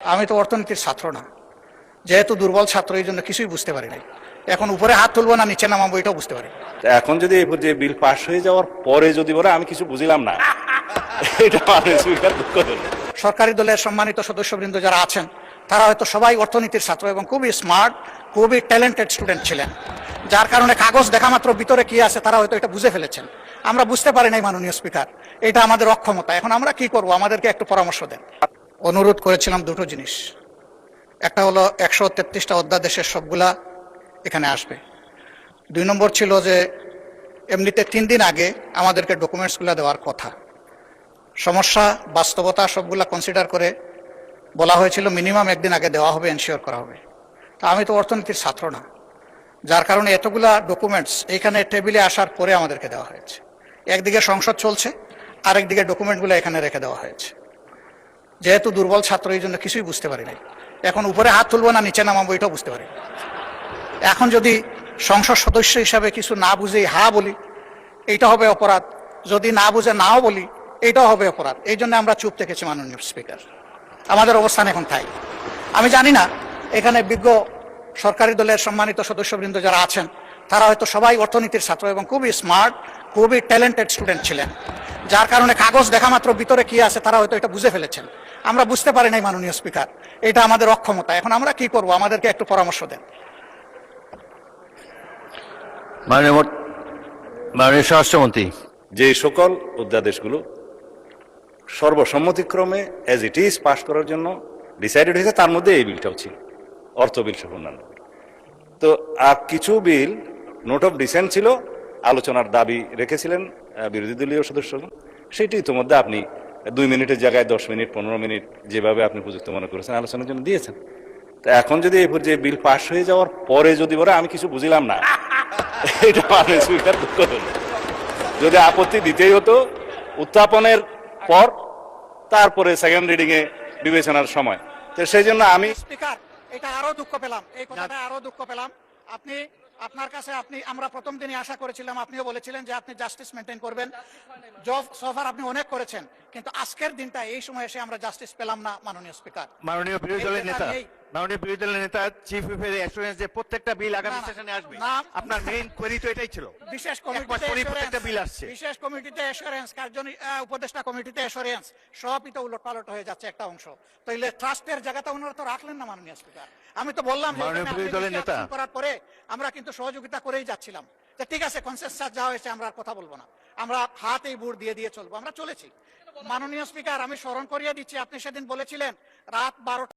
আমি তো অর্থনীতির ছাত্র না, যেহেতু দুর্বল ছাত্র এই জন্য কিছুই বুঝতে পারি নাই। এখন উপরে হাত তুলবো না নিচে নামাবো এটাও বুঝতে পারি। এখন যদি এই যে বিল পাশ হয়ে যাওয়ার পরে যদি বলে আমি কিছু বুঝলাম না, এটা মানে স্পিকার দুঃখ হলো। সরকারি দলের সম্মানিত সদস্যবৃন্দ যারা আছেন তারা হয়তো সবাই অর্থনীতির ছাত্র এবং খুবই স্মার্ট, খুবই ট্যালেন্টেড স্টুডেন্ট ছিলেন, যার কারণে কাগজ দেখা মাত্র ভিতরে কি আছে তারা হয়তো এটা বুঝে ফেলেছেন। আমরা বুঝতে পারি নাই মাননীয় স্পিকার, এটা আমাদের অক্ষমতা। এখন আমরা কি করব, আমাদেরকে একটু পরামর্শ দেন। অনুরোধ করেছিলাম দুটো জিনিস, একটা হলো 133টা অধ্যাদেশের সবগুলা এখানে আসবে। 2 নম্বর ছিল যে এমনিতে 3 দিন আগে আমাদেরকে ডকুমেন্টসগুলো দেওয়ার কথা। সমস্যা বাস্তবতা সবগুলা কনসিডার করে বলা হয়েছিল মিনিমাম 1 দিন আগে দেওয়া হবে, এনশিওর করা হবে। তা আমি তো অর্থনীতির ছাত্র না, যার কারণে এতগুলা ডকুমেন্টস এইখানে টেবিলে আসার পরে আমাদেরকে দেওয়া হয়েছে। একদিকে সংসদ চলছে, আরেকদিকে ডকুমেন্টগুলো এখানে রেখে দেওয়া হয়েছে। যেহেতু দুর্বল ছাত্র এই জন্য কিছুই বুঝতে পারি নাই। এখন উপরে হাত তুলবো না নিচে নামাবো এটাও বুঝতে পারি। এখন যদি সংসদ সদস্য হিসাবে কিছু না বুঝেই হা বলি, এইটা হবে অপরাধ। যদি না বুঝে নাও বলি, এইটাও হবে অপরাধ। এই জন্য আমরা চুপ থেকেছি মাননীয় স্পিকার। আমাদের অবস্থান এখন তাই। আমি জানি না এখানে বিজ্ঞ সরকারি দলের সম্মানিত সদস্যবৃন্দ যারা আছেন তারা হয়তো সবাই অর্থনীতির ছাত্র এবং খুবই স্মার্ট, খুবই ট্যালেন্টেড স্টুডেন্ট ছিলেন, যার কারণে কাগজ দেখা মাত্র ভিতরে কি আছে তারা হয়তো এটা বুঝে ফেলেছেন। আমরা বুঝতে পারি নাই মাননীয় স্পিকার, এটা আমাদের অক্ষমতা। এখন আমরা কি করব, আমাদেরকে একটু পরামর্শ দেন। মাননীয় স্বরাষ্ট্রমন্ত্রী, যে সকল অধ্যাদেশগুলো সর্বসম্মতিক্রমে এজ ইট ইজ পাশ করার জন্য ডিসাইডেড হয়েছে, তার মধ্যে এই বিলটাও ছিল, অর্থ বিল সহ অন্যান্য। তো আর কিছু বিল নোট অফ ডিসেন্ট ছিল, আলোচনার দাবি রেখেছিলেন বিরোধী দলীয় সদস্যগণ। সেটি ইতিমধ্যে আপনি 2 মিনিটের জায়গায় 10 মিনিট 15 মিনিট যেভাবে আপনি উপযুক্ত মনে করেছেন আলোচনার জন্য দিয়েছেন। তো এখন যদি এই যে বিল পাশ হয়ে যাওয়ার পরে যদি বলে আমি কিছু বুঝলাম না, এটা মানে স্পিকার দুঃখ হলো। যদি আপত্তি দিতেই হতো উত্থাপনের পর, তারপরে সেকেন্ড রিডিং এ বিবেচনার সময়। তো সেই জন্য আমি স্পিকার, এটা আরো দুঃখ পেলাম, এই কথাটা আরো দুঃখ পেলাম। আপনি আপনার কাছে আমরা প্রথম দিনই আশা করেছিলাম, আপনিও বলেছিলেন যে আপনি জাস্টিস মেনটেন করবেন। সফার আপনি অনেক করেছেন, কিন্তু আজকের দিনটা এই সময় এসে আমরা জাস্টিস পেলাম না মাননীয় স্পিকার। মাননীয় বিরোধী দলের নেতা চিফ হুইপের অ্যাসুরেন্স যে প্রত্যেকটা বিল আগামী সেশনে আসবে, আপনার মেইন কোয়েরি তো এটাই ছিল। বিশেষ প্রত্যেকটা বিল আসছে, বিশেষ কমিটিতে অ্যাসুরেন্স, উপদেষ্টা কমিটিতে অ্যাসুরেন্স, সবই তো উলটপালট হয়ে যাচ্ছে একটা অংশ। তাইলে ট্রাস্টের জায়গাটা ওনারা তো রাখলেন না মাননীয় স্পিকার। আমি তো বললাম করার পরে আমরা কিন্তু সহযোগিতা করেই যাচ্ছিলাম, যে ঠিক আছে কনসেনসাস যা হয়েছে আমরা আর কথা বলবো না, আমরা হাতেই বুট দিয়ে চলবো। আমরা চলেছি। মাননীয় স্পিকার, আমি স্মরণ করিয়ে দিচ্ছি, আপনি সেদিন বলেছিলেন রাত 12টা